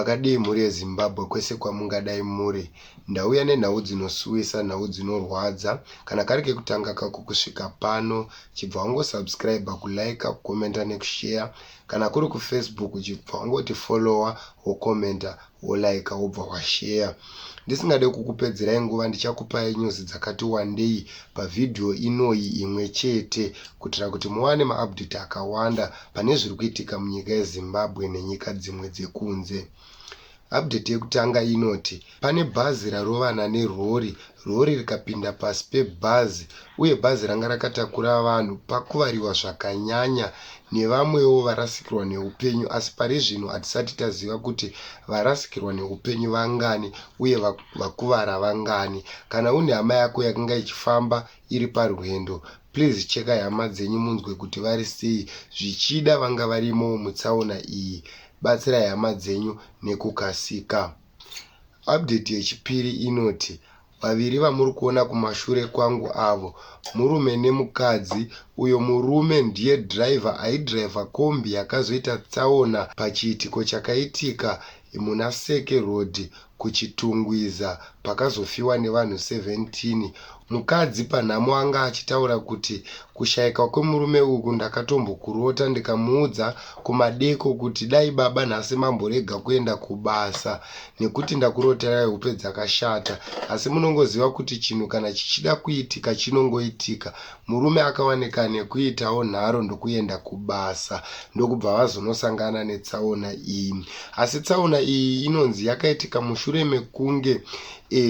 vakadii muri yeZimbabwe kwese kwamungadai muri. Ndauya nenhau dzinosuwisa, nhau dzinorwadza. Kana kari kekutanga kako kusvika pano, chibva wangosubscribe, kulike, kukomenta nekushare. Kana kuri kuFacebook chibva wangoti follower, wokomenta, wolike, wobva washare. Ndisingade kukupedzerai nguva, ndichakupai news dzakati wandei pavidhio inoyi imwe chete kuitira kuti muwane maupdate akawanda pane zviri kuitika munyika yeZimbabwe nenyika dzimwe dzekunze. Update yekutanga inoti pane bhazi rarovana nerori rikapinda pasi pebhazi, uye bhazi ranga rakatakura vanhu pakuvariwa zvakanyanya nevamwewo varasikirwa neupenyu, asi pari zvino hatisati taziva kuti varasikirwa neupenyu vangani uye vakuvara vangani. Kana une hama yako yakanga ichifamba iri parwendo, please cheka hama dzenyu munzwe kuti vari sei, zvichida vanga varimo mutsaona iyi. Batsirai hama dzenyu nekukasika. Update yechipiri inoti vaviri vamuri kuona kumashure kwangu avo, murume nemukadzi. Uyo murume ndiye driver aidhiraivha kombi yakazoita tsaona pachiitiko chakaitika muna Seke Road kuchitungwiza pakazofiwa nevanhu 17. Mukadzi panhamo anga achitaura kuti kushayika kwemurume uku ndakatombokurota ndikamuudza kumadeko kuti dai baba nhasi mamborega kuenda kubasa nekuti ndakuroterai upe dzakashata. Asi munongoziva kuti chinhu kana chichida kuitika chinongoitika. Murume akawanika nekuitawo nharo ndokuenda kubasa, ndokubva vazonosangana netsaona iyi. Asi tsaona iyi inonzi yakaitika mushure mekunge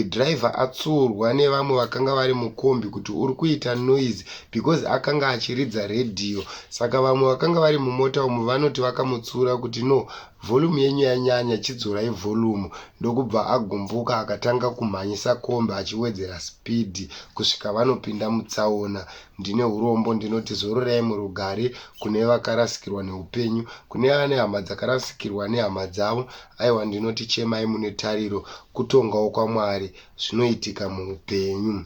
driver atsurwa nevamwe vakanga vari mukombi kuti uri kuita noise because akanga achiridza radio. Saka vamwe vakanga vari mumota umu vanoti vakamutsura kuti no, volume yenyu yanyanya, chidzorai volume. Ndokubva agumbuka akatanga kumhanyisa kombi achiwedzera speed kusvika vanopinda mutsaona. Ndine urombo ndinoti zororai murugare kune vakarasikirwa neupenyu, kune vane hama dzakarasikirwa nehama dzavo. Aiwa, ndinoti chemai mune tariro, kutongawo kwaMwari zvinoitika muupenyu.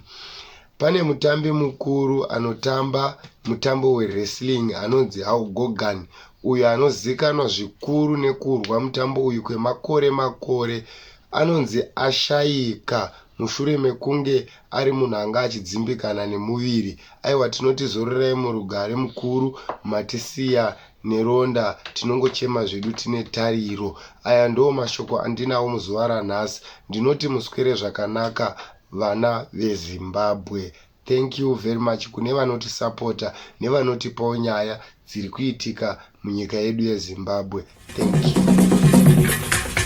Pane mutambi mukuru anotamba mutambo wewrestling anonzi Hulk Hogan, uyo anozikanwa zvikuru nekurwa mutambo uyu kwemakore. Anonzi ashayika mushure mekunge ari munhu anga achidzimbikana nemuviri. Aiwa, tinoti zororai murugare mukuru, matisiya neronda, tinongochema zvedu tine tariro. Aya ndo mashoko andinawo muzuva ranhasi. Ndinoti muswere zvakanaka vana veZimbabwe. Thank you very much kune vanotisapota nevanotipawo nyaya dziri kuitika munyika yedu yeZimbabwe. Thank you.